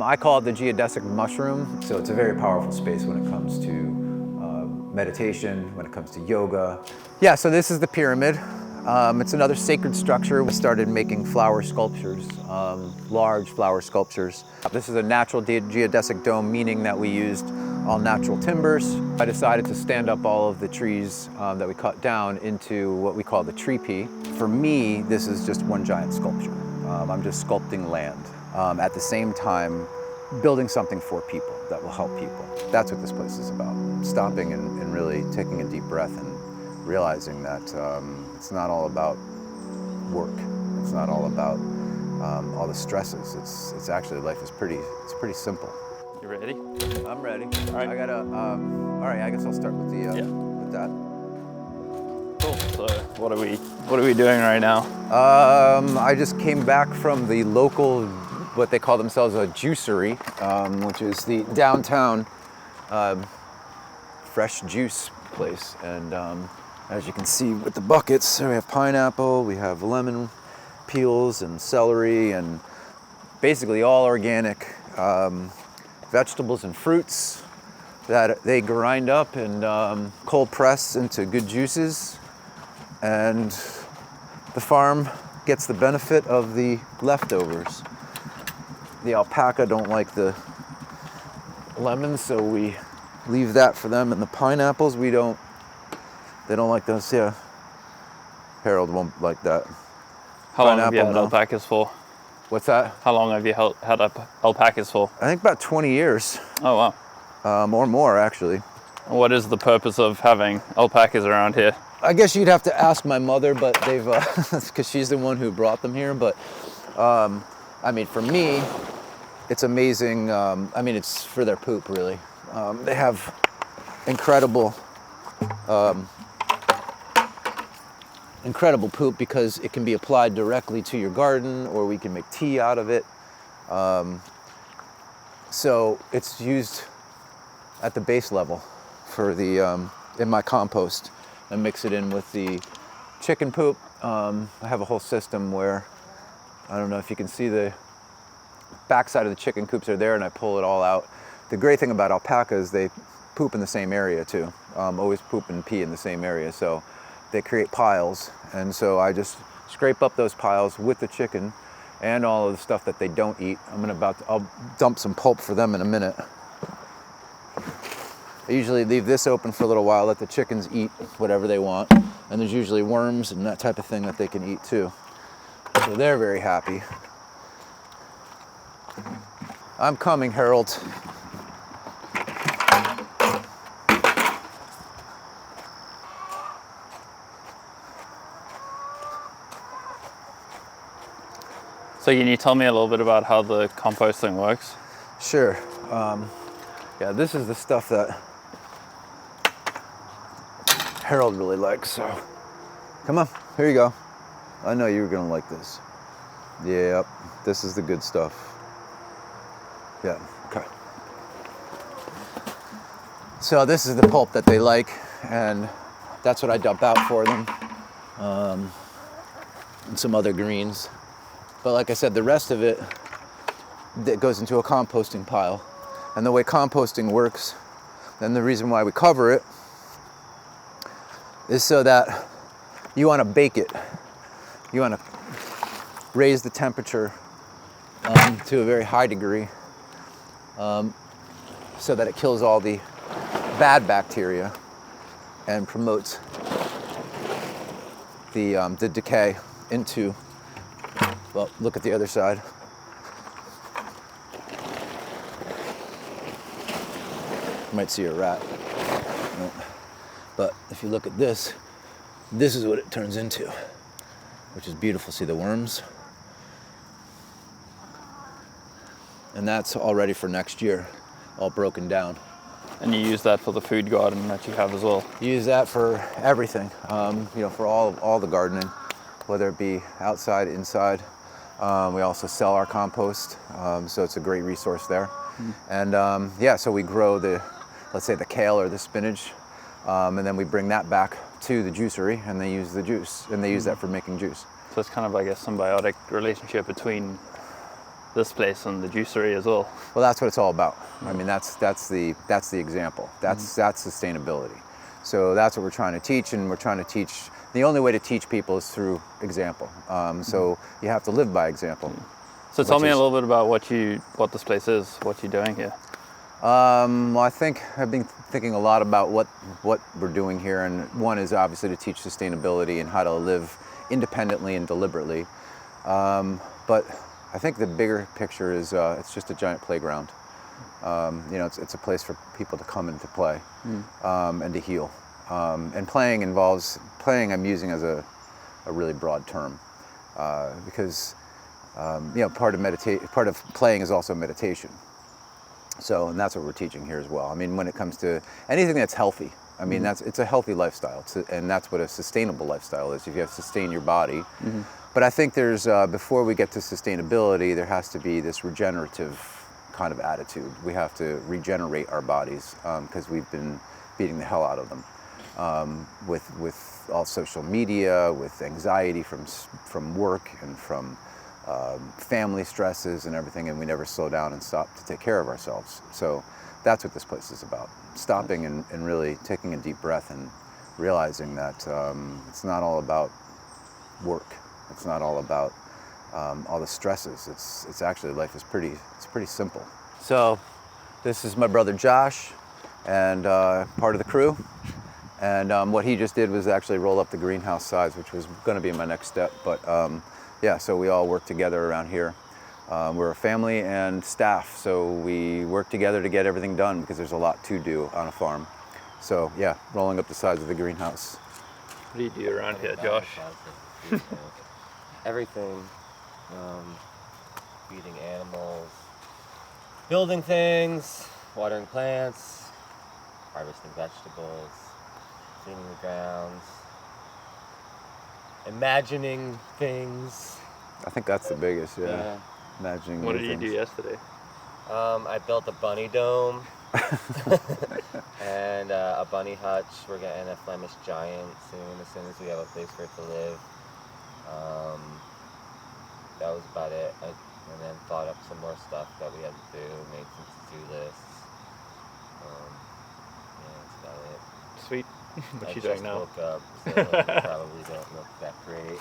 I call it the geodesic mushroom. So it's a very powerful space when it comes to meditation, when it comes to yoga. Yeah, so this is the pyramid. It's another sacred structure. We started making flower sculptures, large flower sculptures. This is a natural geodesic dome, meaning that we used all natural timbers. I decided to stand up all of the trees that we cut down into what we call the tree pea. For me, this is just one giant sculpture. I'm just sculpting land. At the same time, building something for people that will help people. That's what this place is about. Stopping and really taking a deep breath and realizing that it's not all about work. It's not all about all the stresses. It's actually, life is pretty simple. You ready? I'm ready. All right. All right, I guess I'll start with with that. Cool. So what are we doing right now? I just came back from the local, what they call themselves a juicery, which is the downtown fresh juice place. And as you can see with the buckets, so we have pineapple, we have lemon peels and celery, and basically all organic vegetables and fruits that they grind up and cold press into good juices. And the farm gets the benefit of the leftovers. The alpaca don't like the lemons, so we leave that for them. And the pineapples, they don't like those. Yeah, Harold won't like that. How long have you had alpacas for? What's that? How long have you had alpacas for? I think about 20 years. Oh, wow. Or more, actually. What is the purpose of having alpacas around here? I guess you'd have to ask my mother, but they've, because she's the one who brought them here. But, I mean, for me, it's amazing. I mean, it's for their poop, really. They have incredible poop because it can be applied directly to your garden, or we can make tea out of it. So it's used at the base level for the in my compost. I mix it in with the chicken poop. I have a whole system where, I don't know if you can see the backside of the chicken coops are there, and I pull it all out. The great thing about alpacas, they poop in the same area too. Always poop and pee in the same area, so they create piles. And so I just scrape up those piles with the chicken and all of the stuff that they don't eat. I'll dump some pulp for them in a minute. I usually leave this open for a little while, let the chickens eat whatever they want. And there's usually worms and that type of thing that they can eat too. So they're very happy. I'm coming, Harold. So can you tell me a little bit about how the composting works? Sure. Yeah, this is the stuff that Harold really likes, so come on, here you go. I know you were gonna like this. Yep, this is the good stuff. Yeah, okay. So this is the pulp that they like, and that's what I dump out for them. And some other greens. But like I said, the rest of it that goes into a composting pile. And the way composting works, and the reason why we cover it, is so that you want to bake it. You want to raise the temperature to a very high degree so that it kills all the bad bacteria and promotes the decay into, well, look at the other side. You might see a rat. But if you look at this, this is what it turns into, which is beautiful. See the worms? And that's all ready for next year, all broken down. And you use that for the food garden that you have as well? Use that for everything, for all the gardening, whether it be outside, inside. We also sell our compost, so it's a great resource there. And so we grow let's say the kale or the spinach, and then we bring that back to the juicery, and they use the juice, and they use that for making juice. So it's kind of like a symbiotic relationship between this place and the juicery as well. Well, that's what it's all about. I mean, that's the example. That's sustainability. So that's what we're trying to teach, and we're trying to teach. The only way to teach people is through example. So you have to live by example. So tell me a little bit about what this place is, what you're doing here. Well, I think I've been thinking a lot about what we're doing here, and one is obviously to teach sustainability and how to live independently and deliberately. But I think the bigger picture is it's just a giant playground. It's a place for people to come and to play and to heal. And playing I'm using as a really broad term because part of playing is also meditation. So, and that's what we're teaching here as well. I mean, when it comes to anything that's healthy, I mean, it's a healthy lifestyle, and that's what a sustainable lifestyle is. If you have to sustain your body. But I think there's, before we get to sustainability, there has to be this regenerative kind of attitude. We have to regenerate our bodies because we've been beating the hell out of them with all social media, with anxiety from work and from family stresses and everything, and we never slow down and stop to take care of ourselves. So that's what this place is about. Stopping and really taking a deep breath and realizing that it's not all about work. It's not all about all the stresses. It's actually, life is pretty simple. So this is my brother Josh and part of the crew. And what he just did was actually roll up the greenhouse sides, which was going to be my next step. But yeah, so we all work together around here. We're a family and staff, so we work together to get everything done because there's a lot to do on a farm. So yeah, rolling up the sides of the greenhouse. What do you do around here, Josh? Everything. Feeding animals, building things, watering plants, harvesting vegetables, cleaning the grounds, imagining things. I think that's the biggest, yeah. Imagining What new did you do things. yesterday? I built a bunny dome and a bunny hutch. We're getting a Flemish giant as soon as we have a place for it to live. That was about it. And then thought up some more stuff that we had to do, made some to-do lists. Yeah, that's about it. Sweet. What I you just doing now? woke up, so you probably don't look that great.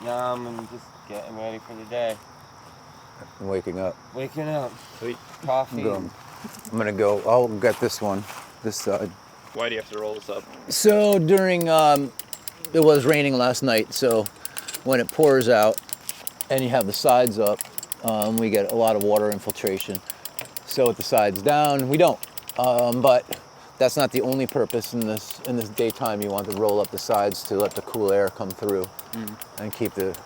Now I'm just getting ready for the day. I'm waking up. Waking up. Sweet. Coffee. I'm gonna go. I'll get this one, this side. Why do you have to roll this up? So during, it was raining last night, so when it pours out and you have the sides up, we get a lot of water infiltration. So with the sides down, we don't. But that's not the only purpose in this daytime. You want to roll up the sides to let the cool air come through and keep the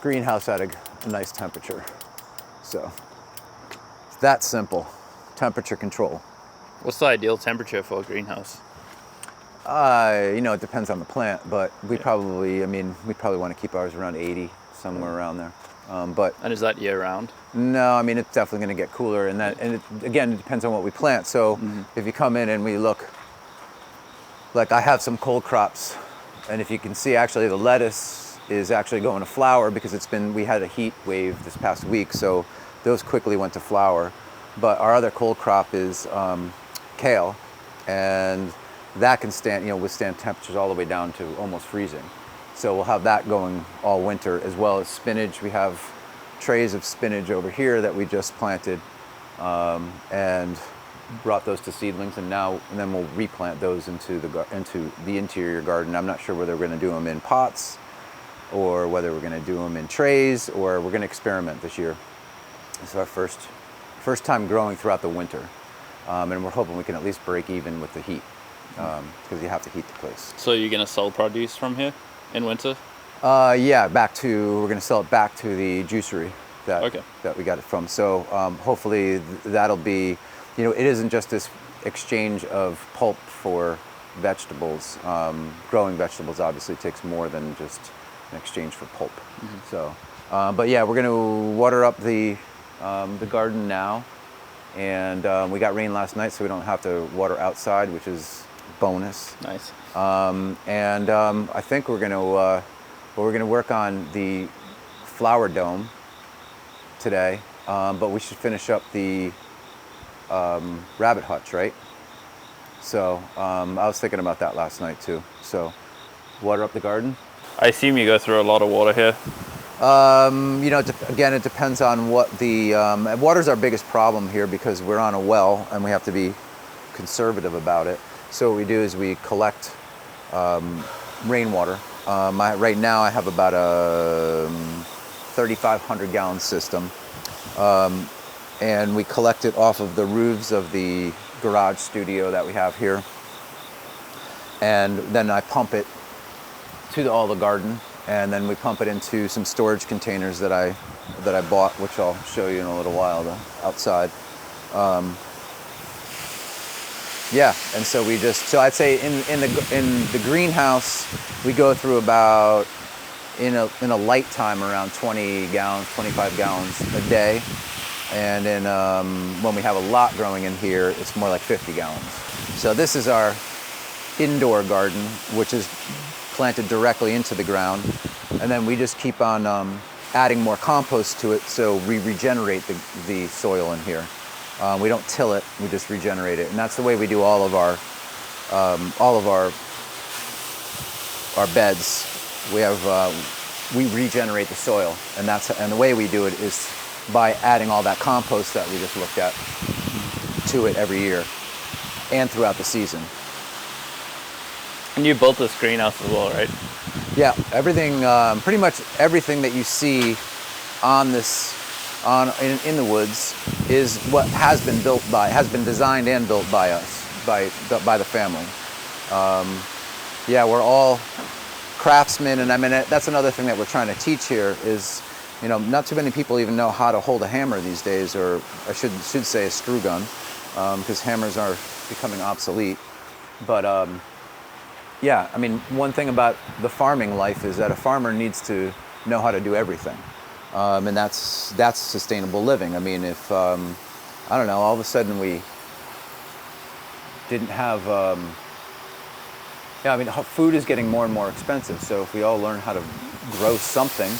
greenhouse at a nice temperature. So it's that simple. Temperature control. What's the ideal temperature for a greenhouse? It depends on the plant, but we probably want to keep ours around 80, somewhere around there. And is that year round? No, I mean, it's definitely going to get cooler, and again, it depends on what we plant. So if you come in and we look, like I have some cold crops, and if you can see, actually the lettuce is actually going to flower because we had a heat wave this past week, so those quickly went to flower. But our other cold crop is kale, and that can withstand temperatures all the way down to almost freezing. So we'll have that going all winter, as well as spinach. We have trays of spinach over here that we just planted and brought those to seedlings, and then we'll replant those into the interior garden. I'm not sure whether we're going to do them in pots or whether we're going to do them in trays, or we're going to experiment this year. It's our first time growing throughout the winter, and we're hoping we can at least break even with the heat because you have to heat the place. So you're going to sell produce from here in winter? Yeah, we're going to sell it back to the juicery that we got it from. So hopefully that'll be, it isn't just this exchange of pulp for vegetables. Growing vegetables obviously takes more than just an exchange for pulp. So, but yeah, we're going to water up the garden now, and we got rain last night, so we don't have to water outside, which is bonus. Nice. I think we're going to work on the flower dome today, but we should finish up the rabbit hutch, right? So I was thinking about that last night too. So water up the garden. I assume you go through a lot of water here. Again, it depends on what the water's our biggest problem here because we're on a well and we have to be conservative about it. So what we do is we collect rainwater. Right now I have about a 3,500 gallon system, and we collect it off of the roofs of the garage studio that we have here, and then I pump it to all the garden, and then we pump it into some storage containers that I bought, which I'll show you in a little while outside. And so I'd say in the greenhouse we go through about in a light time around 20 gallons, 25 gallons a day, and then when we have a lot growing in here, it's more like 50 gallons. So this is our indoor garden, which is planted directly into the ground, and then we just keep on adding more compost to it, so we regenerate the soil in here. We don't till it; we just regenerate it, and that's the way we do all of our beds. We regenerate the soil, and the way we do it is by adding all that compost that we just looked at to it every year and throughout the season. And you built this greenhouse as well, right? Yeah, everything, pretty much everything that you see in the woods is what has been designed and built by us, by the family. We're all craftsmen, and I mean that's another thing that we're trying to teach here is, not too many people even know how to hold a hammer these days, or I should say a screw gun, because hammers are becoming obsolete. But one thing about the farming life is that a farmer needs to know how to do everything, and that's sustainable living. I mean, if all of a sudden we didn't have, food is getting more and more expensive. So if we all learn how to grow something,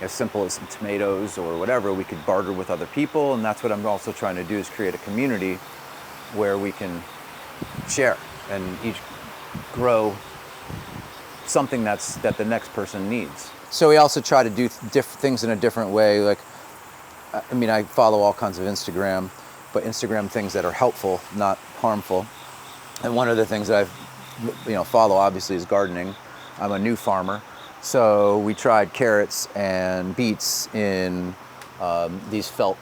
as simple as some tomatoes or whatever, we could barter with other people, and that's what I'm also trying to do, is create a community where we can share and each grow something that the next person needs. So we also try to do things in a different way. Like, I follow all kinds of Instagram things that are helpful, not harmful. And one of the things that I follow obviously is gardening. I'm a new farmer, so we tried carrots and beets in these felt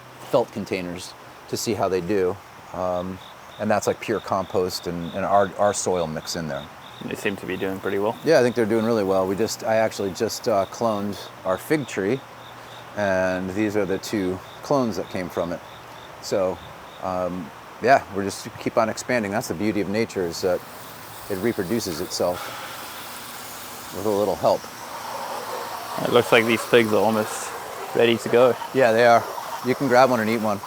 containers to see how they do. And that's like pure compost and our soil mix in there. They seem to be doing pretty well. Yeah, I think they're doing really well. I actually just cloned our fig tree, and these are the 2 clones that came from it. So, we're just keep on expanding. That's the beauty of nature, is that it reproduces itself with a little help. It looks like these figs are almost ready to go. Yeah, they are. You can grab one and eat one.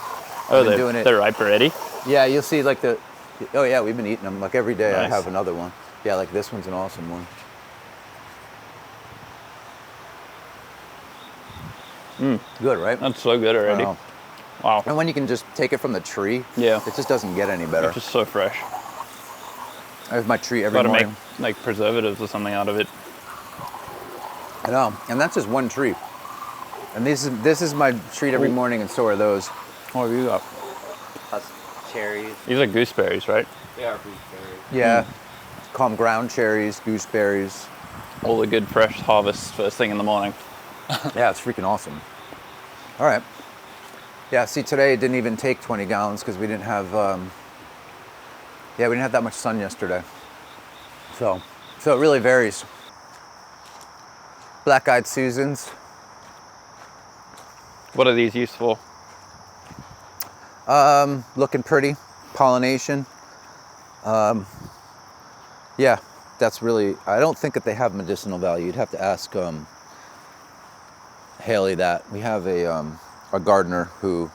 Oh, they're ripe already? Yeah, you'll see we've been eating them. Like every day. Nice. I have another one. Yeah, like this one's an awesome one. Good, right? That's so good already. Wow. And when you can just take it from the tree, yeah, it just doesn't get any better. It's just so fresh. I have my tree every morning. Gotta make like preservatives or something out of it. I know, and that's just one tree. And this is my treat every morning, and so are those. What have you got? Cherries. These are gooseberries, right? They are gooseberries. Yeah. Call them ground cherries, gooseberries. All the good fresh harvests first thing in the morning. Yeah, it's freaking awesome. All right. Yeah, see, today it didn't even take 20 gallons because we didn't have, we didn't have that much sun yesterday. So it really varies. Black-eyed Susans. What are these used for? Looking pretty, pollination. That's really, I don't think that they have medicinal value. You'd have to ask Haley that. We have a gardener who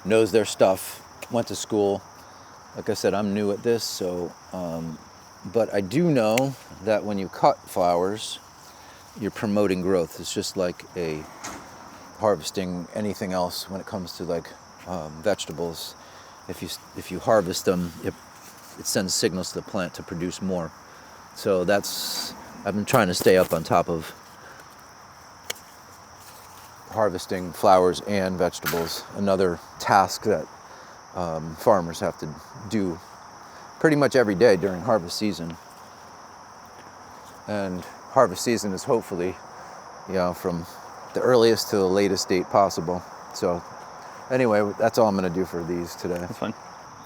knows their stuff, went to school. Like I said, I'm new at this, so, but I do know that when you cut flowers, you're promoting growth. It's just like a harvesting anything else when it comes to like vegetables. If you harvest them, it sends signals to the plant to produce more. So I've been trying to stay up on top of harvesting flowers and vegetables. Another task that farmers have to do pretty much every day during harvest season. And harvest season is hopefully, from the earliest to the latest date possible. So anyway, that's all I'm going to do for these today. That's fine.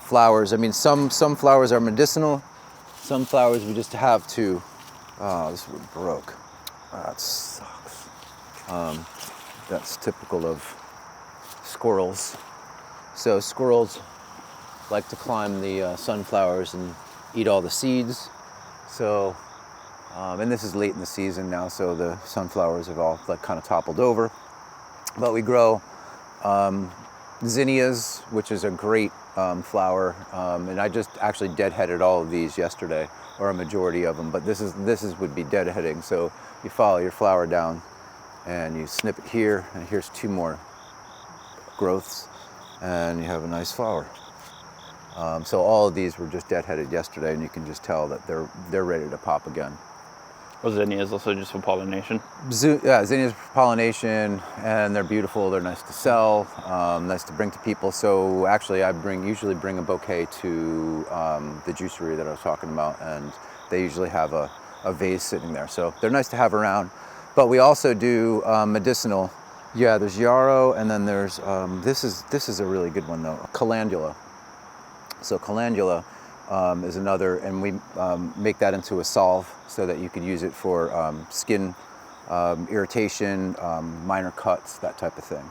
Flowers, I mean, some flowers are medicinal. Some flowers we just have to. Oh, this one broke. That sucks. That's typical of squirrels. So squirrels like to climb the sunflowers and eat all the seeds. So, and this is late in the season now, so the sunflowers have all like kind of toppled over. But we grow zinnias, which is a great flower, and I just actually deadheaded all of these yesterday, or a majority of them. But this would be deadheading. So you follow your flower down, and you snip it here, and here's 2 more growths, and you have a nice flower. So all of these were just deadheaded yesterday, and you can just tell that they're ready to pop again. Well, zinnias also just for pollination. Zinnias for pollination, and they're beautiful. They're nice to sell, nice to bring to people. So actually, I usually bring a bouquet to the juicery that I was talking about, and they usually have a vase sitting there. So they're nice to have around. But we also do medicinal. Yeah, there's yarrow, and then there's this is a really good one though, calendula. So calendula is another, and we make that into a salve so that you could use it for skin irritation, minor cuts, that type of thing.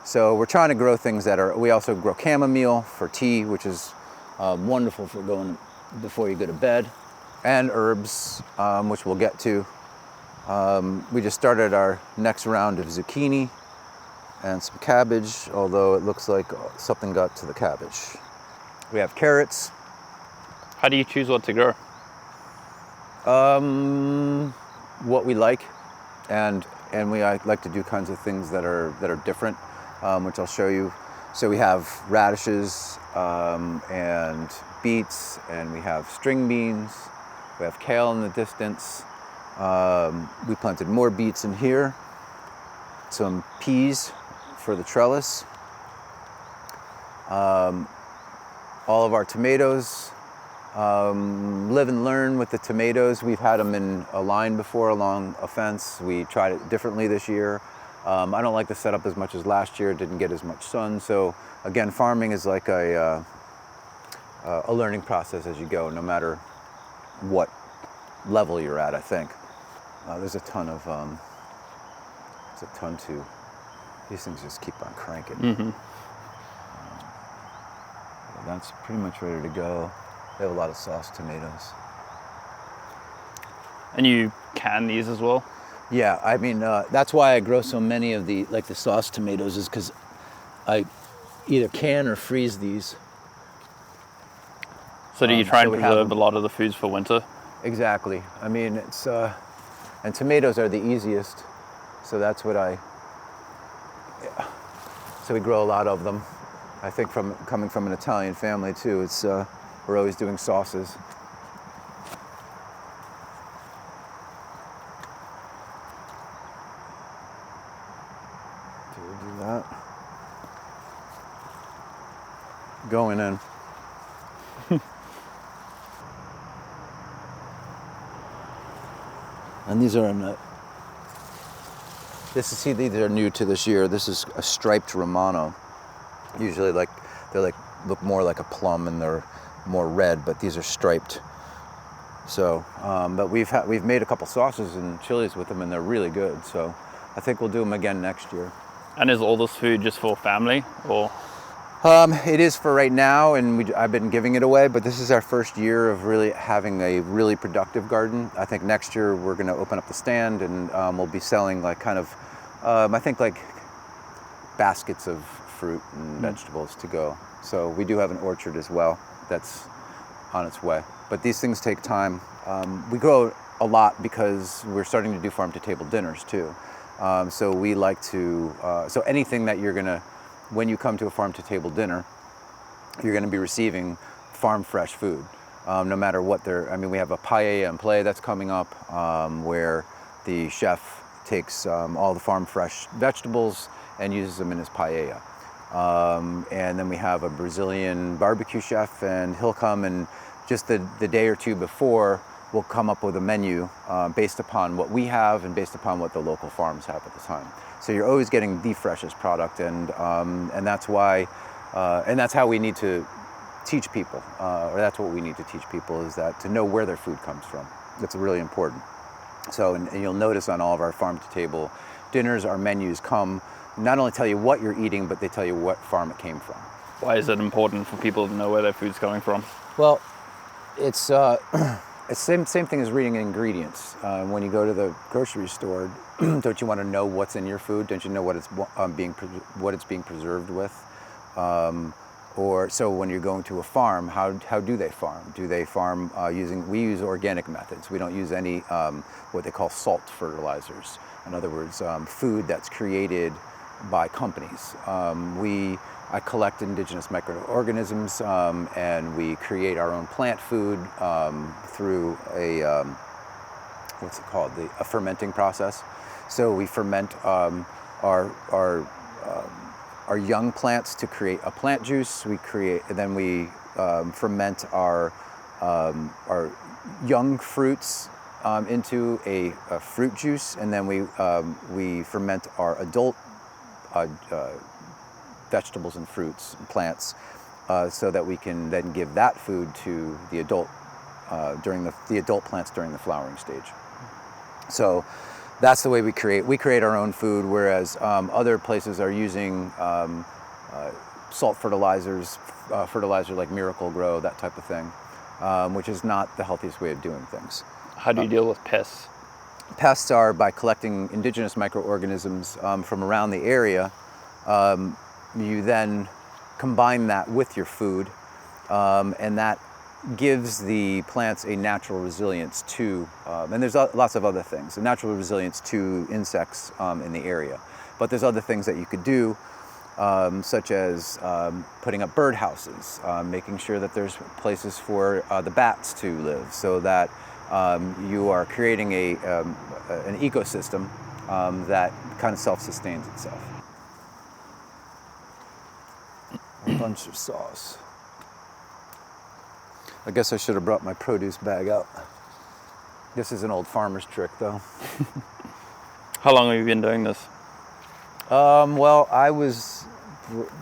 So we're trying to grow things that are. We also grow chamomile for tea, which is wonderful for going before you go to bed, and herbs, which we'll get to. We just started our next round of zucchini and some cabbage, although it looks like something got to the cabbage. We have carrots. How do you choose what to grow? What we like, and we like to do kinds of things that are different, which I'll show you. So we have radishes and beets, and we have string beans. We have kale in the distance. We planted more beets in here. Some peas for the trellis. All of our tomatoes. Live and learn with the tomatoes. We've had them in a line before along a fence. We tried it differently this year. I don't like the setup as much as last year. It didn't get as much sun. So again, farming is like a learning process as you go, no matter what level you're at, I think. There's a ton to, these things just keep on cranking. Mm-hmm. That's pretty much ready to go. They have a lot of sauce tomatoes. And you can these as well? Yeah, I mean, that's why I grow so many of the sauce tomatoes, is because I either can or freeze these. So do you try and so we have preserve a them. lot of the foods for winter? Exactly. I mean, it's, and tomatoes are the easiest, so that's what so we grow a lot of them. I think coming from an Italian family too, it's, we're always doing sauces. Do we do that? Going in. And these are these are new to this year. This is a striped Romano. Usually they look more like a plum, and they're more red, but these are striped. So, but we've made a couple sauces and chilies with them, and they're really good. So I think we'll do them again next year. And is all this food just for family, or? It is for right now, and I've been giving it away, but this is our first year of really having a really productive garden. I think next year we're going to open up the stand, and we'll be selling like kind of, I think like baskets of fruit and vegetables to go. So we do have an orchard as well that's on its way. But these things take time. We grow a lot because we're starting to do farm-to-table dinners too. So we like to, so anything that you're gonna, when you come to a farm-to-table dinner, you're gonna be receiving farm-fresh food. No matter what they're, I mean, we have a paella and play that's coming up where the chef takes all the farm-fresh vegetables and uses them in his paella. And then we have a Brazilian barbecue chef, and he'll come and just the day or two before, we'll come up with a menu based upon what we have and based upon what the local farms have at the time. So you're always getting the freshest product, and that's why, and that's how we need to teach people, or that's what we need to teach people, is that to know where their food comes from. That's really important. So, and you'll notice on all of our farm-to-table dinners, our menus come, not only tell you what you're eating, but they tell you what farm it came from. Why is it important for people to know where their food's coming from? Well, it's same thing as reading ingredients. When you go to the grocery store, don't you want to know what's in your food? Don't you know what it's being preserved with? Or so when you're going to a farm, how do they farm? Do they farm we use organic methods. We don't use any what they call salt fertilizers. In other words, food that's created by companies. I collect indigenous microorganisms and we create our own plant food through a, what's it called, a fermenting process. So we ferment our young plants to create a plant juice. Then we ferment our young fruits into a fruit juice, and then we ferment our adult vegetables and fruits and plants so that we can then give that food to the adult the adult plants during the flowering stage. So that's the way we create our own food, whereas other places are using salt fertilizers, fertilizer like Miracle Grow, that type of thing, which is not the healthiest way of doing things. How do you deal with pests? Pests are by collecting indigenous microorganisms from around the area. You then combine that with your food, and that gives the plants a natural resilience to, and there's lots of other things, a natural resilience to insects in the area. But there's other things that you could do, such as putting up bird houses, making sure that there's places for the bats to live, so that you are creating an ecosystem that kind of self-sustains itself. A bunch of sauce. I guess I should have brought my produce bag out. This is an old farmer's trick, though. How long have you been doing this? Well, I was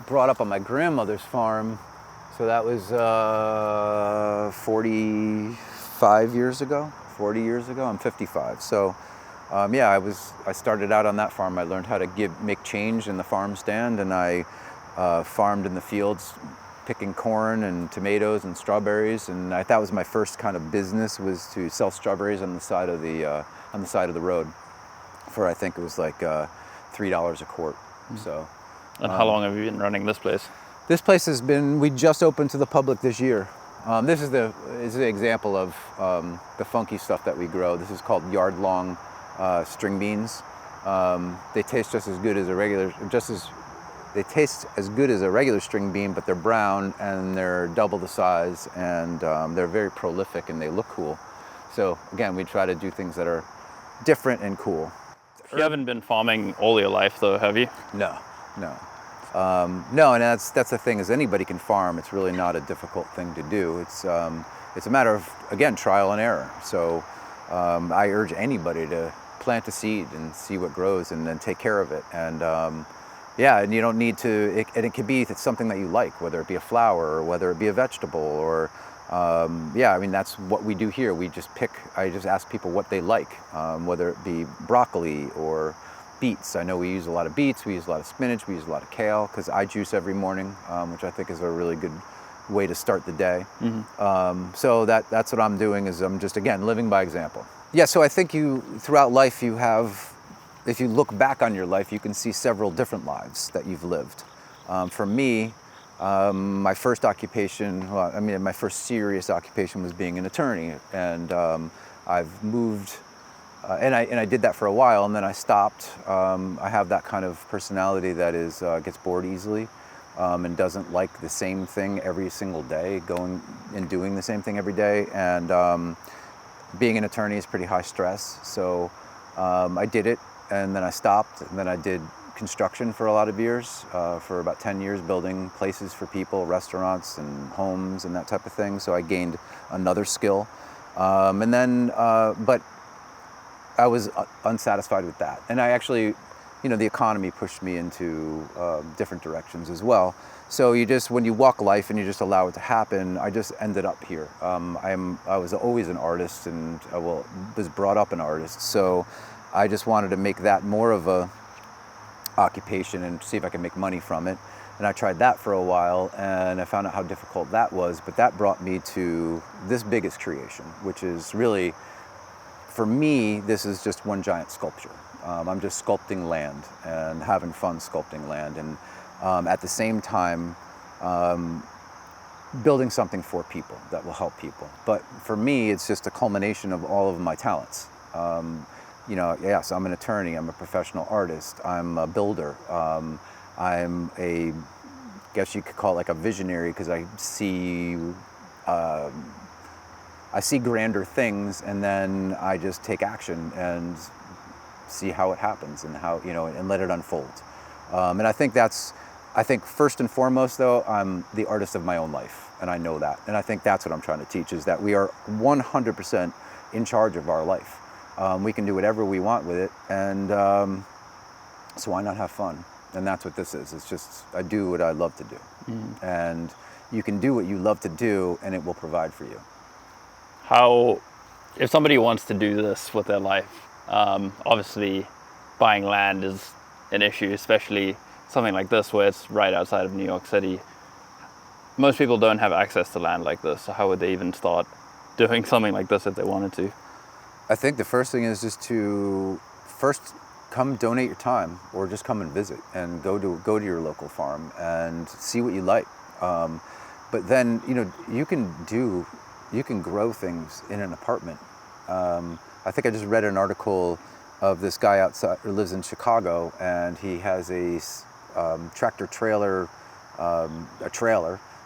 brought up on my grandmother's farm, so that was 45 years ago, 40 years ago. I'm 55, so yeah, I started out on that farm. I learned how to make change in the farm stand, and I farmed in the fields, picking corn and tomatoes and strawberries, and that was my first kind of business, was to sell strawberries on the side of the road for, I think it was like $3 a quart. So. And how long have you been running this place? This place we just opened to the public this year. This is the example of the funky stuff that we grow. This is called yard-long string beans. They taste just as good as they taste as good as a regular string bean, but they're brown and they're double the size, and they're very prolific and they look cool. So again, we try to do things that are different and cool. You haven't been farming all your life, though, have you? No. No, and that's the thing, is anybody can farm. It's really not a difficult thing to do. It's a matter of, again, trial and error. So I urge anybody to plant a seed and see what grows and then take care of it. And yeah, and you don't need to, and it could be something that you like, whether it be a flower or whether it be a vegetable, or yeah, I mean, that's what we do here. I just ask people what they like, whether it be broccoli or beets. I know we use a lot of beets, we use a lot of spinach, we use a lot of kale, because I juice every morning, which I think is a really good way to start the day. Mm-hmm. So that's what I'm doing, is I'm just, again, living by example. Yeah, so I think throughout life if you look back on your life, you can see several different lives that you've lived. For me, my first occupation, my first serious occupation was being an attorney, and I've moved, and I did that for a while, and then I stopped. I have that kind of personality that is gets bored easily, and doesn't like the same thing every single day, going and doing the same thing every day. And being an attorney is pretty high stress, so I did it, and then I stopped, and then I did construction for a lot of years, for about 10 years, building places for people, restaurants and homes and that type of thing. So I gained another skill. And then, but I was unsatisfied with that. And I actually, the economy pushed me into different directions as well. So you just, when you walk life and you just allow it to happen, I just ended up here. I was always an artist, and I was brought up an artist. So I just wanted to make that more of a occupation and see if I could make money from it. And I tried that for a while, and I found out how difficult that was. But that brought me to this biggest creation, which is really, for me, this is just one giant sculpture. I'm just sculpting land and having fun sculpting land, and at the same time building something for people that will help people. But for me, it's just a culmination of all of my talents. Yes, I'm an attorney, I'm a professional artist, I'm a builder, I'm guess you could call it like a visionary, because I see grander things, and then I just take action and see how it happens, and how, and let it unfold. And I think first and foremost, though, I'm the artist of my own life, and I know that. And I think that's what I'm trying to teach, is that we are 100% in charge of our life. We can do whatever we want with it, and so why not have fun? And that's what this is. It's just, I do what I love to do. And you can do what you love to do, and it will provide for you. If somebody wants to do this with their life, obviously buying land is an issue, especially something like this where it's right outside of New York City. Most people don't have access to land like this, so how would they even start doing something like this if they wanted to? I think the first thing is just to first come donate your time, or just come and visit, and go to your local farm and see what you like. But then, you can grow things in an apartment. I think I just read an article of this guy outside, who lives in Chicago, and he has a tractor trailer,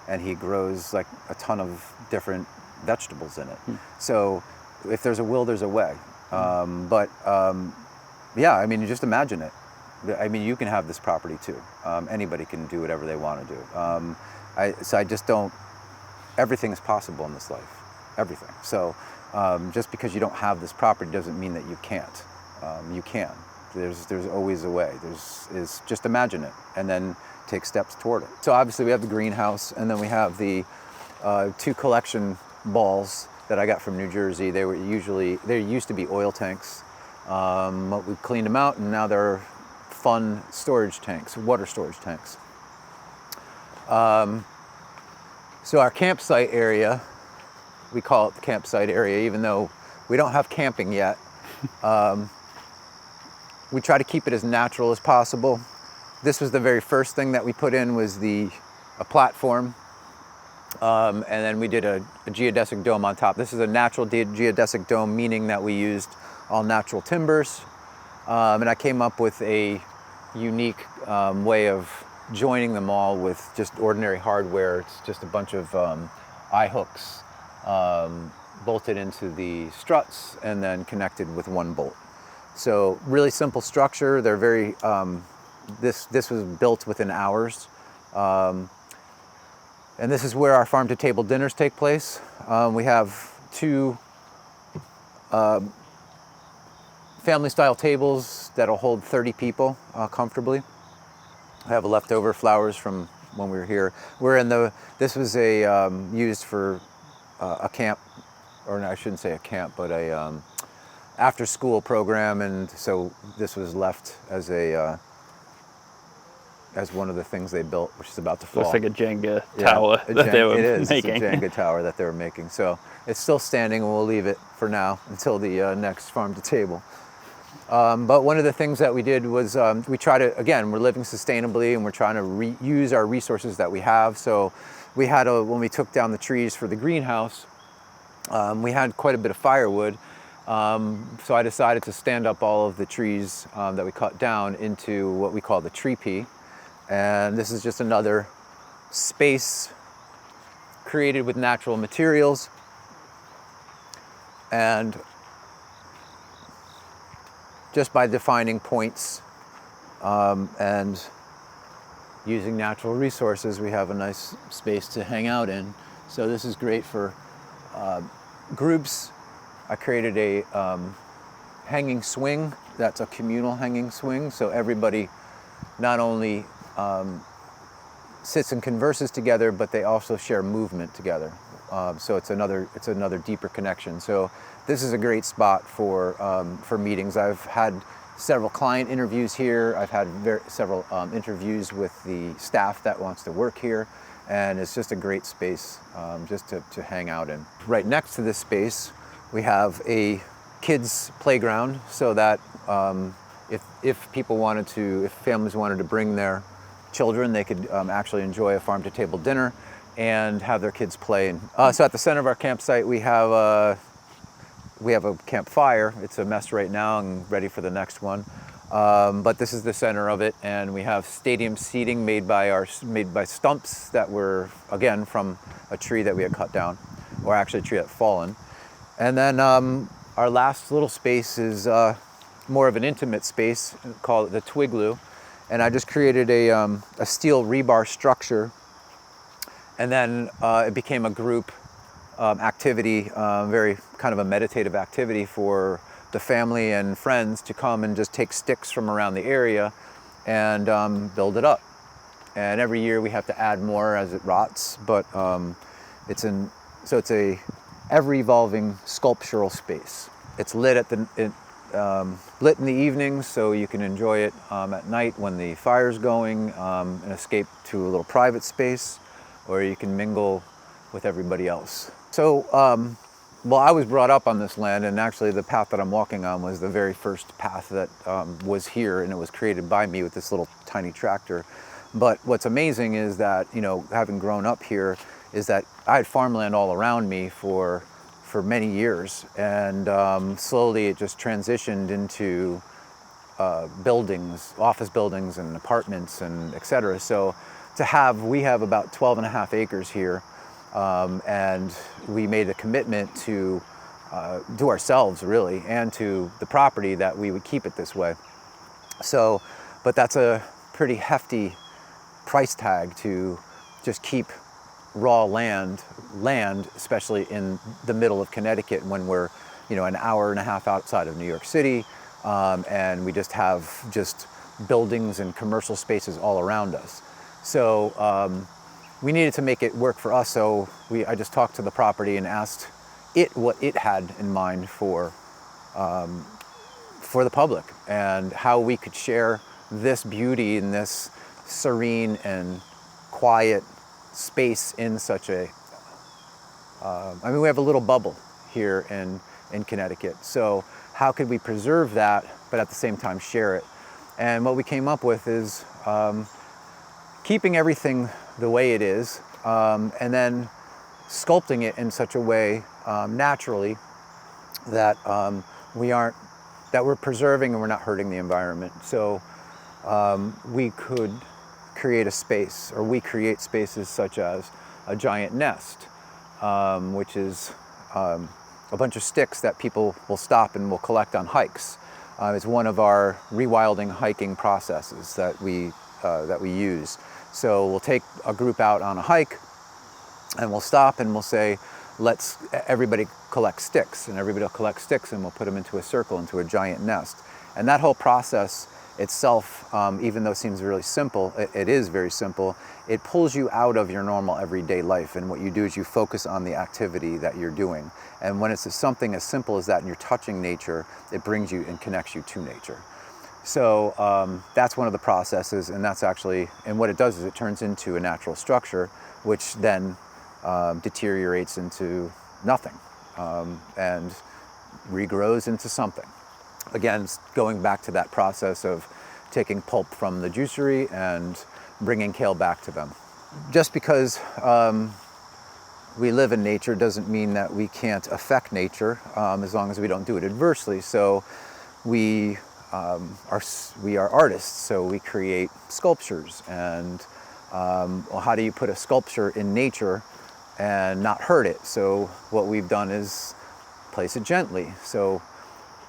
and he grows like a ton of different vegetables in it. So if there's a will, there's a way. Yeah, you just imagine it. You can have this property too. Anybody can do whatever they want to do. I just don't, everything is possible in this life, everything. So just because you don't have this property doesn't mean that you can't. You can. There's always a way. Is just imagine it, and then take steps toward it. So obviously we have the greenhouse, and then we have the 2 collection balls that I got from New Jersey. There used to be oil tanks. But we cleaned them out, and now they're fun storage tanks, water storage tanks. So our campsite area, we call it the campsite area, even though we don't have camping yet. We try to keep it as natural as possible. This was the very first thing that we put in, was a platform. And then we did a geodesic dome on top. This is a natural geodesic dome, meaning that we used all natural timbers. And I came up with a unique way of joining them all with just ordinary hardware. It's just a bunch of eye hooks bolted into the struts and then connected with one bolt. So really simple structure. They're very, this was built within hours. And this is where our farm to table dinners take place. We have 2 family style tables that'll hold 30 people comfortably. I have leftover flowers from when we were here. This was used for a camp, or no, I shouldn't say a camp, but a after school program. And so this was left as one of the things they built, which is about to fall. Looks like a Jenga tower that they were making. It's a Jenga tower that they were making. So it's still standing, and we'll leave it for now until the next farm to table. But one of the things that we did was we try to, again, we're living sustainably, and we're trying to reuse our resources that we have. So we had when we took down the trees for the greenhouse, we had quite a bit of firewood, So I decided to stand up all of the trees that we cut down into what we call the tree. And this is just another space created with natural materials. And just by defining points and using natural resources, we have a nice space to hang out in. So this is great for groups. I created a hanging swing. That's a communal hanging swing. So everybody not only sits and converses together, but they also share movement together. So it's another deeper connection. So this is a great spot for meetings. I've had several client interviews here. I've had several interviews with the staff that wants to work here, and it's just a great space just to hang out in. Right next to this space, we have a kids playground, so that if families wanted to bring their children, they could actually enjoy a farm-to-table dinner and have their kids play. So at the center of our campsite, we have a campfire. It's a mess right now and ready for the next one. But this is the center of it, and we have stadium seating made by stumps that were, again, from a tree that we had cut down, or actually a tree that had fallen. And then our last little space is more of an intimate space, call it the Twigloo. And I just created a steel rebar structure, and then it became a group activity, very kind of a meditative activity for the family and friends to come and just take sticks from around the area and build it up. And every year we have to add more as it rots, but it's a ever-evolving sculptural space. It's lit lit in the evenings, so you can enjoy it at night when the fire's going and escape to a little private space, or you can mingle with everybody else. So, well, I was brought up on this land, and actually the path that I'm walking on was the very first path that was here, and it was created by me with this little tiny tractor. But what's amazing is that, having grown up here, is that I had farmland all around me for many years, and slowly it just transitioned into buildings, office buildings and apartments and et cetera. So we have about 12 and a half acres here, and we made a commitment to ourselves really, and to the property, that we would keep it this way. So, but that's a pretty hefty price tag to just keep raw land, especially in the middle of Connecticut, when we're, an hour and a half outside of New York City, and we just have buildings and commercial spaces all around us. So we needed to make it work for us. So I just talked to the property and asked it what it had in mind for the public, and how we could share this beauty and this serene and quiet space in such a, we have a little bubble here in Connecticut. So how could we preserve that, but at the same time share it? And what we came up with is keeping everything the way it is, and then sculpting it in such a way naturally that we're preserving and we're not hurting the environment. So we could create a space, or we create spaces such as a giant nest, which is a bunch of sticks that people will stop and will collect on hikes. It's one of our rewilding hiking processes that we use. So we'll take a group out on a hike, and we'll stop and we'll say, everybody collect sticks, and everybody will collect sticks, and we'll put them into a circle, into a giant nest. And that whole process itself, even though it seems really simple, it is very simple. It pulls you out of your normal everyday life, and what you do is you focus on the activity that you're doing. And when it's something as simple as that and you're touching nature, it brings you and connects you to nature. So that's one of the processes, and what it does is it turns into a natural structure, which then deteriorates into nothing and regrows into something. Again, going back to that process of taking pulp from the juicery and bringing kale back to them. Just because we live in nature doesn't mean that we can't affect nature, as long as we don't do it adversely. So we are artists, so we create sculptures. And well, how do you put a sculpture in nature and not hurt it? So what we've done is place it gently. So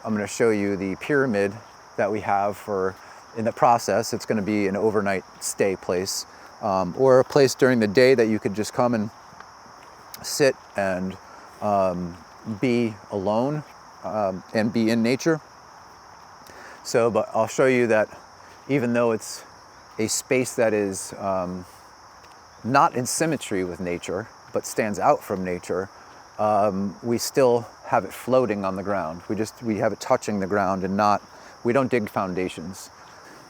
I'm going to show you the pyramid that we have for, in the process. It's going to be an overnight stay place, or a place during the day that you could just come and sit and be alone and be in nature. So, but I'll show you that even though it's a space that is not in symmetry with nature, but stands out from nature, we still have it floating on the ground. We have it touching the ground and not, we don't dig foundations.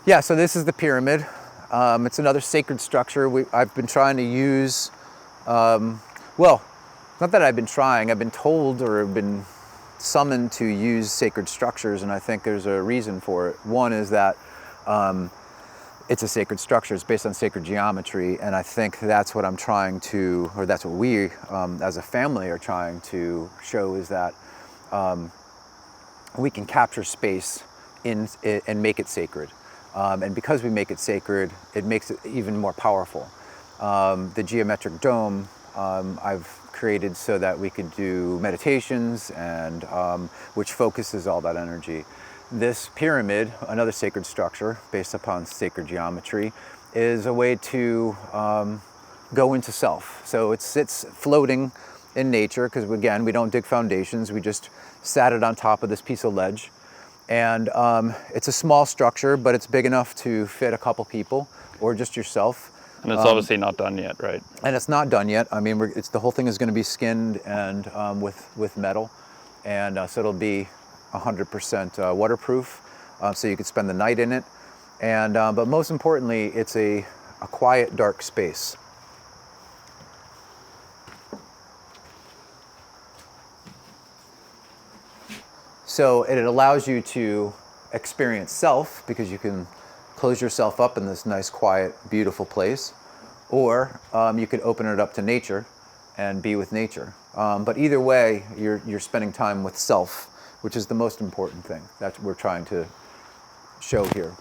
Yeah, so this is the pyramid. It's another sacred structure. I've been trying to use, well, not that I've been trying, I've been told or been summoned to use sacred structures, and I think there's a reason for it. One is that it's a sacred structure, it's based on sacred geometry, and I think that's what I'm trying to, or that's what we as a family are trying to show, is that we can capture space and make it sacred. And because we make it sacred, it makes it even more powerful. The geometric dome I've created so that we could do meditations, and which focuses all that energy. This pyramid, another sacred structure based upon sacred geometry, is a way to go into self. So it sits floating in nature, because again, we don't dig foundations, we just sat it on top of this piece of ledge. And it's a small structure, but it's big enough to fit a couple people or just yourself. And it's obviously not done yet, right? And it's not done yet. I mean, the whole thing is going to be skinned and with metal, and so it'll be 100% waterproof, so you could spend the night in it. And but most importantly, it's a quiet, dark space. So it allows you to experience self, because you can close yourself up in this nice, quiet, beautiful place, or you could open it up to nature and be with nature. But either way, you're spending time with self, which is the most important thing that we're trying to show here.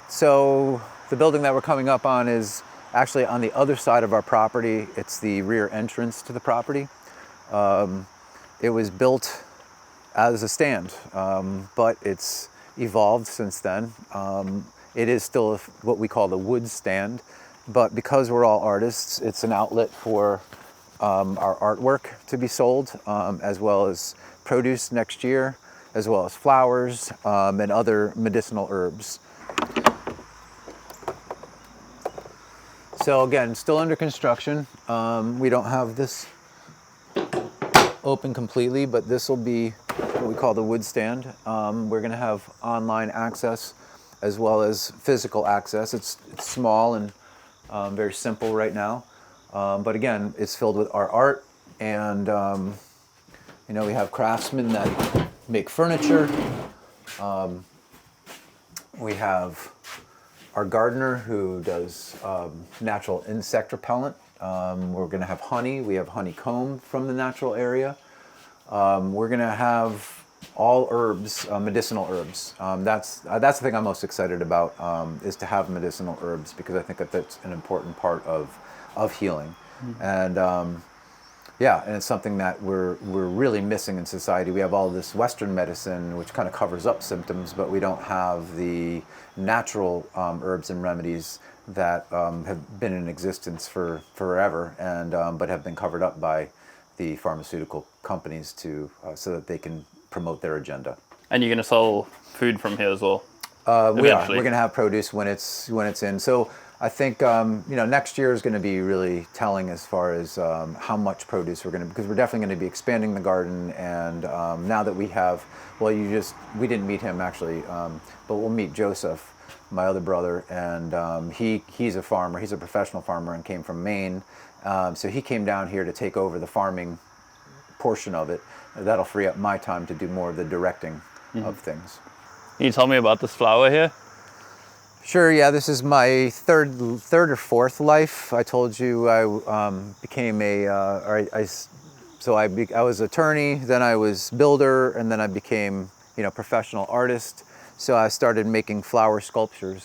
So the building that we're coming up on is actually on the other side of our property. It's the rear entrance to the property. It was built as a stand, but it's evolved since then. It is still what we call the wood stand, but because we're all artists, it's an outlet for our artwork to be sold, as well as produce next year, as well as flowers and other medicinal herbs. So again, still under construction. We don't have this open completely, but this will be what we call the wood stand. We're going to have online access as well as physical access. It's small and very simple right now, but again, it's filled with our art, and you know, we have craftsmen that make furniture. We have our gardener who does natural insect repellent. We're going to have honey. We have honeycomb from the natural area. We're going to have all herbs, medicinal herbs. That's the thing I'm most excited about, is to have medicinal herbs, because I think that that's an important part of healing. Mm-hmm. And yeah, and it's something that we're really missing in society. We have all this Western medicine, which kind of covers up symptoms, but we don't have the natural herbs and remedies that have been in existence for forever, and but have been covered up by the pharmaceutical companies to so that they can promote their agenda. And you're going to sell food from here as well? We are. We're going to have produce when it's in. So I think you know, next year is going to be really telling as far as how much produce we're going to, because we're definitely going to be expanding the garden. And now that we have, well, we didn't meet him actually, but we'll meet Joseph, my other brother, and he's a farmer. He's a professional farmer and came from Maine. So he came down here to take over the farming portion of it. That'll free up my time to do more of the directing of things. Can you tell me about this flower here? Sure. Yeah, this is my third or fourth life. I told you I became I was attorney, then I was builder, and then I became professional artist. So I started making flower sculptures,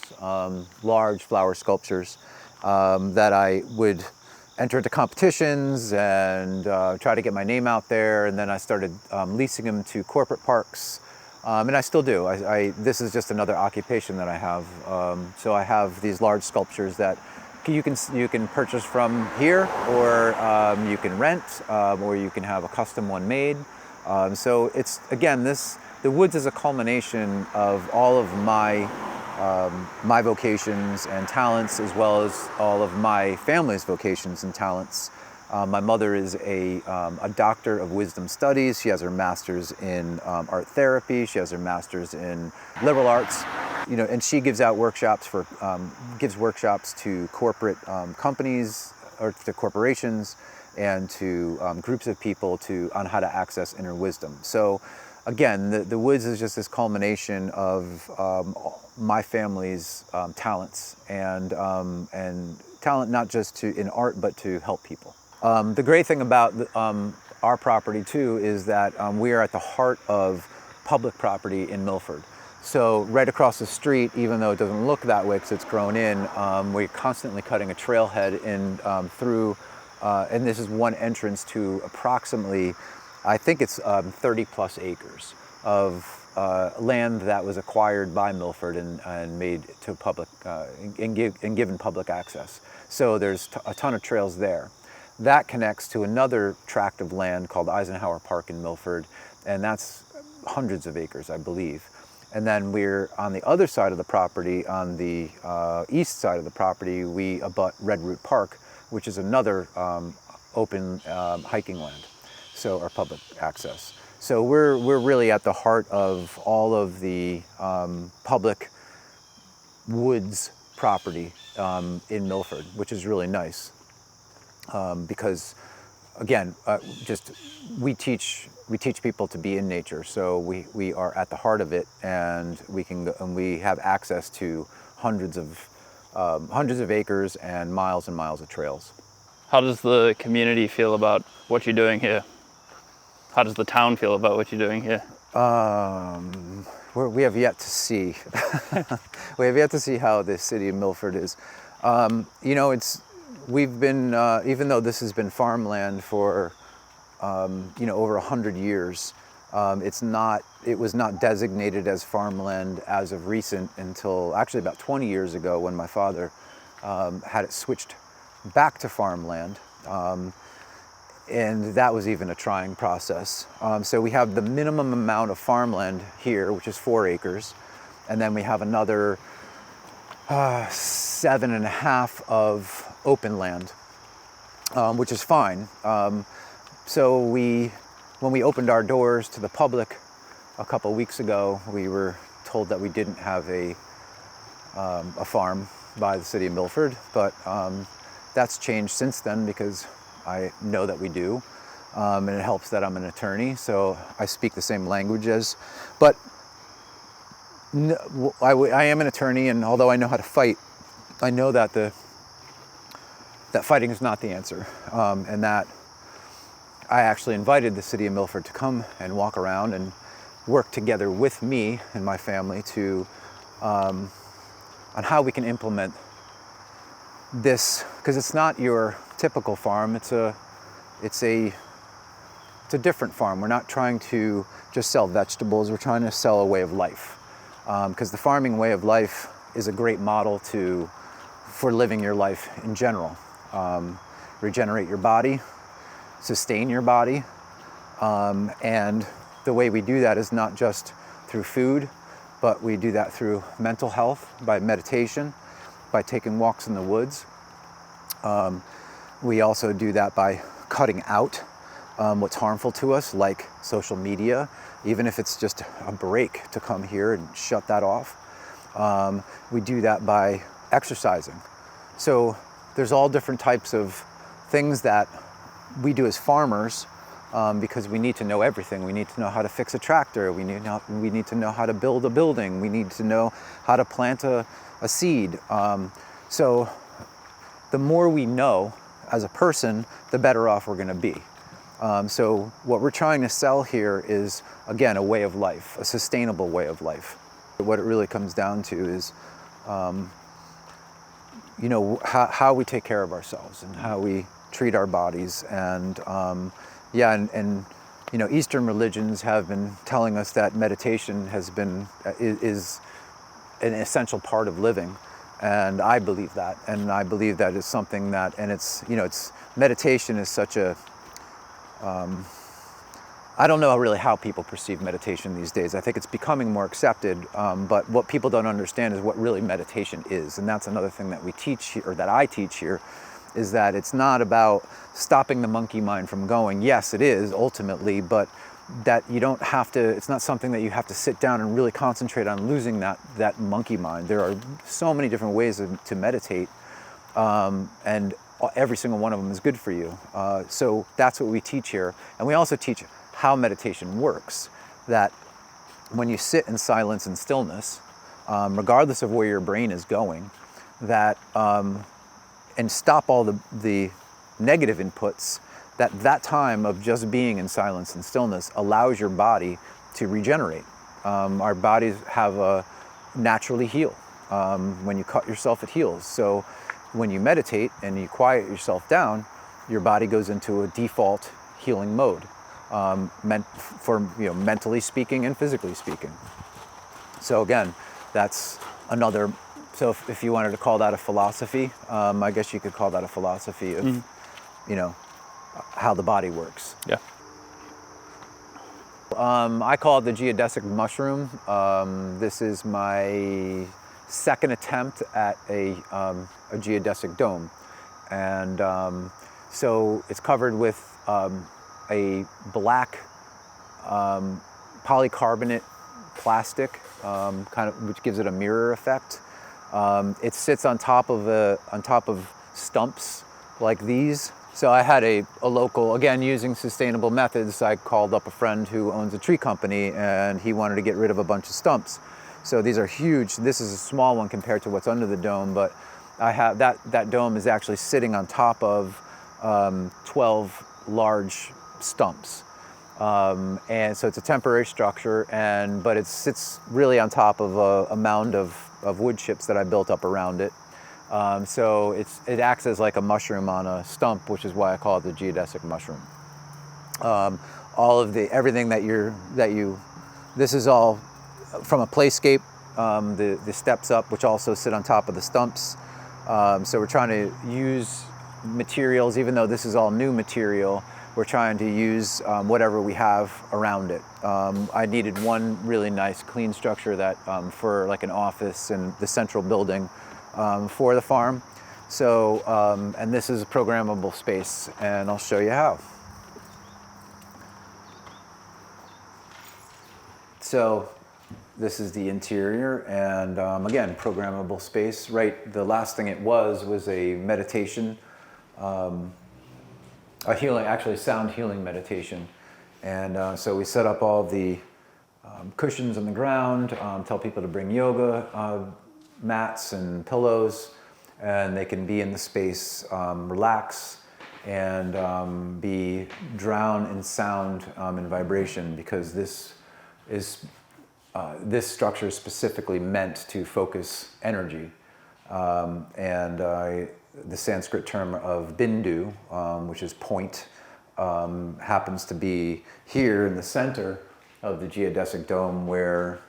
large flower sculptures that I would enter into competitions and try to get my name out there. And then I started leasing them to corporate parks. And I still do. This is just another occupation that I have. So I have these large sculptures that you can purchase from here, or you can rent, or you can have a custom one made. So it's, again, the woods is a culmination of all of my vocations and talents, as well as all of my family's vocations and talents. My mother is a doctor of wisdom studies. She has her master's in art therapy. She has her master's in liberal arts, and she gives out workshops gives workshops to corporate companies, or to corporations, and to groups of people on how to access inner wisdom. So, again, the woods is just this culmination of my family's talents and talent, not just in art, but to help people. The great thing about our property too is that we are at the heart of public property in Milford. So right across the street, even though it doesn't look that way because it's grown in, we're constantly cutting a trailhead in through, and this is one entrance to approximately, I think it's 30 plus acres of land that was acquired by Milford and made to public, and given public access. So there's a ton of trails there. That connects to another tract of land called Eisenhower Park in Milford, and that's hundreds of acres, I believe. And then we're on the other side of the property, on the east side of the property, we abut Redroot Park, which is another open hiking land, so our public access. So we're really at the heart of all of the public woods property in Milford, which is really nice. Because, again, we teach people to be in nature, so we are at the heart of it, and we have access to hundreds of acres and miles of trails. How does the community feel about what you're doing here? How does the town feel about what you're doing here? We have yet to see. We have yet to see how the city of Milford is. We've been, even though this has been farmland for, over 100 years, it was not designated as farmland as of recent until actually about 20 years ago, when my father had it switched back to farmland. And that was even a trying process. So we have the minimum amount of farmland here, which is 4 acres. And then we have another 7.5 of open land, which is fine. So when we opened our doors to the public a couple weeks ago, we were told that we didn't have a farm by the city of Milford, but that's changed since then, because I know that we do, and it helps that I'm an attorney, so I speak the same languages. But no, I am an attorney, and although I know how to fight, I know that that fighting is not the answer, and that I actually invited the city of Milford to come and walk around and work together with me and my family to on how we can implement this, because it's not your typical farm. It's a different farm. We're not trying to just sell vegetables. We're trying to sell a way of life, because the farming way of life is a great model for living your life in general. Regenerate your body, sustain your body, and the way we do that is not just through food, but we do that through mental health, by meditation, by taking walks in the woods. We also do that by cutting out what's harmful to us, like social media, even if it's just a break to come here and shut that off. We do that by exercising. So there's all different types of things that we do as farmers because we need to know everything. We need to know how to fix a tractor. We need to know how to build a building. We need to know how to plant a seed. So the more we know as a person, the better off we're going to be. So what we're trying to sell here is, again, a way of life, a sustainable way of life. What it really comes down to is, you know, how we take care of ourselves and how we treat our bodies. And yeah, and you know, Eastern religions have been telling us that meditation is an essential part of living. And I believe that, and I believe that is something that, and it's, you know, meditation is such a, I don't know really how people perceive meditation these days. I think it's becoming more accepted, but what people don't understand is what really meditation is. And that's another thing that we teach here, or that I teach here, is that it's not about stopping the monkey mind from going. Yes, it is ultimately, but that you don't have to, it's not something that you have to sit down and really concentrate on losing that monkey mind. There are so many different ways to meditate, and every single one of them is good for you. So that's what we teach here. And we also teach how meditation works, that when you sit in silence and stillness, regardless of where your brain is going, that, and stop all the negative inputs, that time of just being in silence and stillness allows your body to regenerate. Our bodies naturally heal. When you cut yourself, it heals. So when you meditate and you quiet yourself down, your body goes into a default healing mode, mentally speaking and physically speaking. So again, that's another, so if you wanted to call that a philosophy, I guess you could call that a philosophy of, you know, how the body works. Yeah. I call it the geodesic mushroom. This is my second attempt at a geodesic dome. And so it's covered with a black polycarbonate plastic, which gives it a mirror effect. It sits on top of stumps like these. So I had a local, again, using sustainable methods, I called up a friend who owns a tree company, and he wanted to get rid of a bunch of stumps. So these are huge. This is a small one compared to what's under the dome, but I have that dome is actually sitting on top of 12 large stumps. And so it's a temporary structure, but it sits really on top of a mound of wood chips that I built up around it. So it acts as like a mushroom on a stump, which is why I call it the geodesic mushroom. Everything this is all from a playscape, the steps up, which also sit on top of the stumps. So we're trying to use materials, even though this is all new material, we're trying to use whatever we have around it. I needed one really nice clean structure that for like an office in the central building for the farm. So, and this is a programmable space, and I'll show you how. So this is the interior, and again, programmable space. Right, the last thing it was a meditation, a healing, actually sound healing meditation. And so we set up all the cushions on the ground, tell people to bring yoga mats and pillows, and they can be in the space, relax, and be drowned in sound and vibration, because this structure is specifically meant to focus energy. The Sanskrit term of bindu, which is point, happens to be here in the center of the geodesic dome, where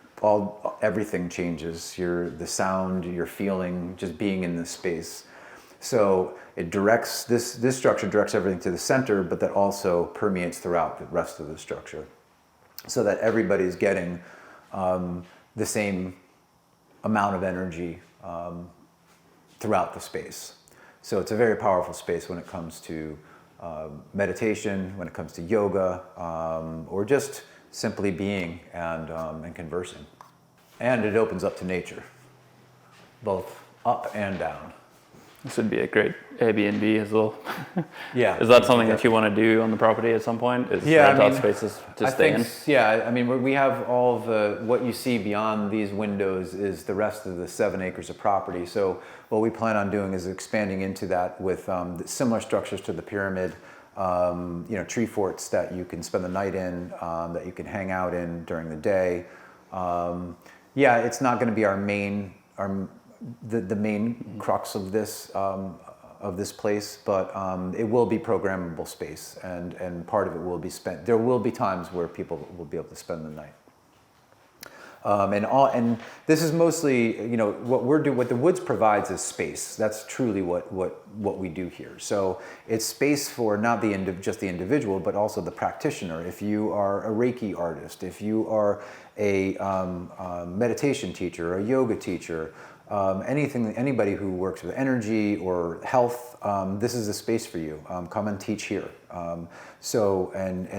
everything changes. The sound, your feeling, just being in this space. So it directs, this structure directs everything to the center, but that also permeates throughout the rest of the structure, so that everybody's getting the same amount of energy throughout the space. So it's a very powerful space when it comes to meditation, when it comes to yoga, or just simply being and conversing. And it opens up to nature, both up and down. This would be a great Airbnb as well. Yeah. Is that something that you want to do on the property at some point? Is rent out spaces to stay in? Yeah, I mean, we have all of the, what you see beyond these windows is the rest of the 7 acres of property. So what we plan on doing is expanding into that with similar structures to the pyramid, tree forts that you can spend the night in, that you can hang out in during the day. Yeah, it's not going to be our main, the main crux of this place, but it will be programmable space, and part of it will be spent. There will be times where people will be able to spend the night. And this is mostly, what the woods provides is space. That's truly what we do here. So it's space for not just the individual, but also the practitioner. If you are a Reiki artist, if you are a meditation teacher, a yoga teacher, anybody who works with energy or health, this is a space for you. Come and teach here. And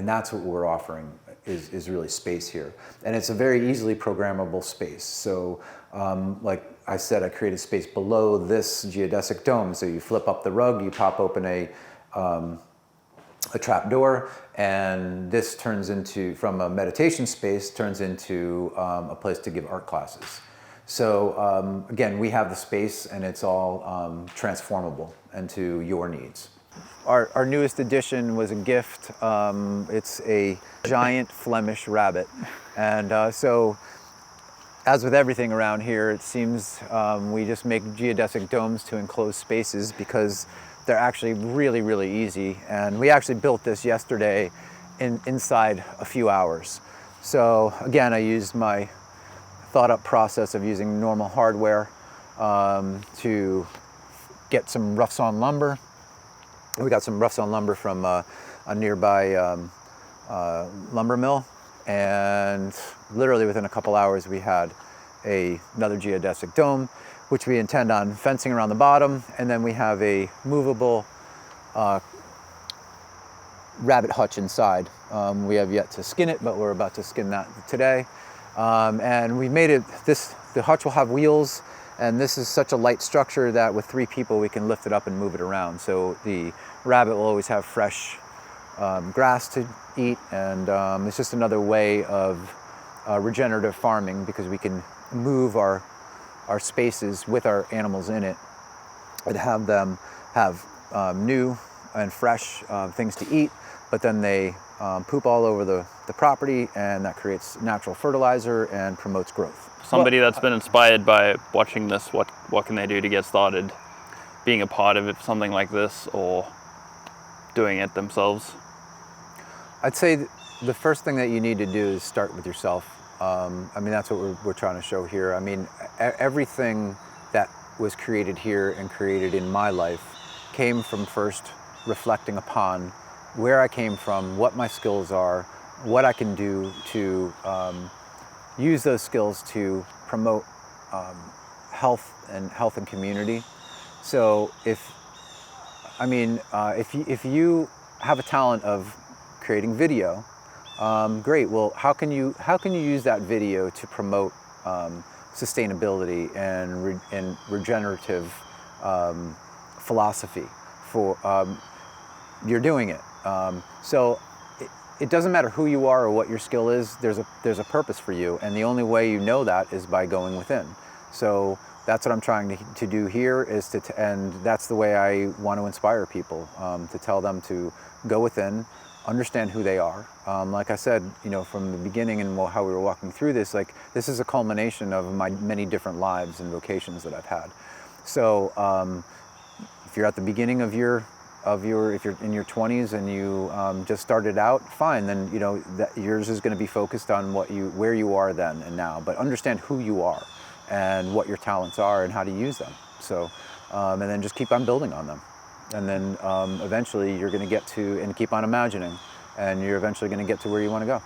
that's what we're offering is really space here. And it's a very easily programmable space. So like I said, I created space below this geodesic dome. So you flip up the rug, you pop open a trap door, and this turns into, from a meditation space, turns into a place to give art classes. So again, we have the space, and it's all transformable into your needs. Our newest addition was a gift. It's a giant Flemish rabbit. And so, as with everything around here, it seems we just make geodesic domes to enclose spaces because they're actually really, really easy. And we actually built this yesterday inside a few hours. So again, I used my thought-up process of using normal hardware to get some rough-sawn lumber. We got some rough-sawn lumber from a nearby lumber mill, and literally within a couple hours we had another geodesic dome, which we intend on fencing around the bottom, and then we have a movable rabbit hutch inside. We have yet to skin it, but we're about to skin that today. And we made it, the hutch will have wheels, and this is such a light structure that with 3 people we can lift it up and move it around. So the rabbit will always have fresh grass to eat, and it's just another way of regenerative farming, because we can move our spaces with our animals in it and have them have new and fresh things to eat, but then they poop all over the property, and that creates natural fertilizer and promotes growth. Somebody that's been inspired by watching this, what can they do to get started being a part of something like this, or doing it themselves? I'd say the first thing that you need to do is start with yourself. I mean, that's what we're trying to show here. I mean, everything that was created here and created in my life came from first reflecting upon where I came from, what my skills are, what I can do to use those skills to promote health and community. So if you have a talent of creating video, great. Well, how can you use that video to promote sustainability and regenerative philosophy? You're doing it. So it doesn't matter who you are or what your skill is. There's a purpose for you, and the only way you know that is by going within. So that's what I'm trying to do here, and that's the way I want to inspire people, to tell them to go within, understand who they are. Like I said, from the beginning and how we were walking through this, like this is a culmination of my many different lives and vocations that I've had. So if you're at the beginning if you're in your 20s and you just started out, fine, then that yours is going to be focused on where you are then and now, but understand who you are and what your talents are and how to use them. So and then just keep on building on them, and then eventually you're going to get to, and keep on imagining, and you're eventually going to get to where you want to go.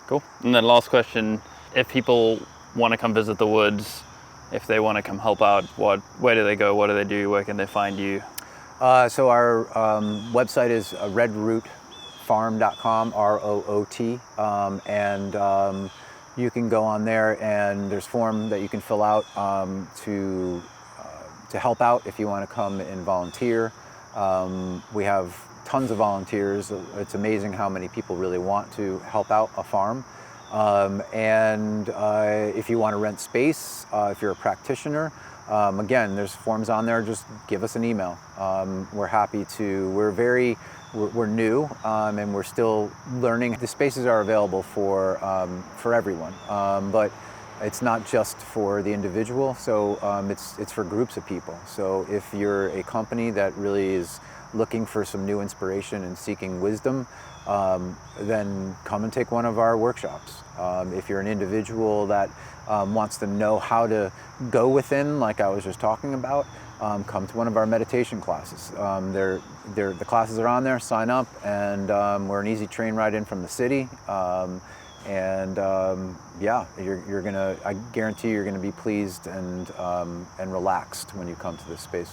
Cool. And then last question, if people want to come visit the woods, if they want to come help out, where do they go? What do they do? Where can they find you? So our website is redrootfarm.com, ROOT, and you can go on there, and there's a form that you can fill out to to help out if you want to come and volunteer. We have tons of volunteers. It's amazing how many people really want to help out a farm. And if you want to rent space, if you're a practitioner, again, there's forms on there. Just give us an email. We're happy to. We're new, and we're still learning. The spaces are available for everyone, but it's not just for the individual. So it's for groups of people. So if you're a company that really is looking for some new inspiration and seeking wisdom, then come and take one of our workshops. If you're an individual that wants to know how to go within, like I was just talking about, come to one of our meditation classes. The classes are on there, sign up, and we're an easy train ride in from the city. Yeah, I guarantee you're gonna be pleased and relaxed when you come to this space.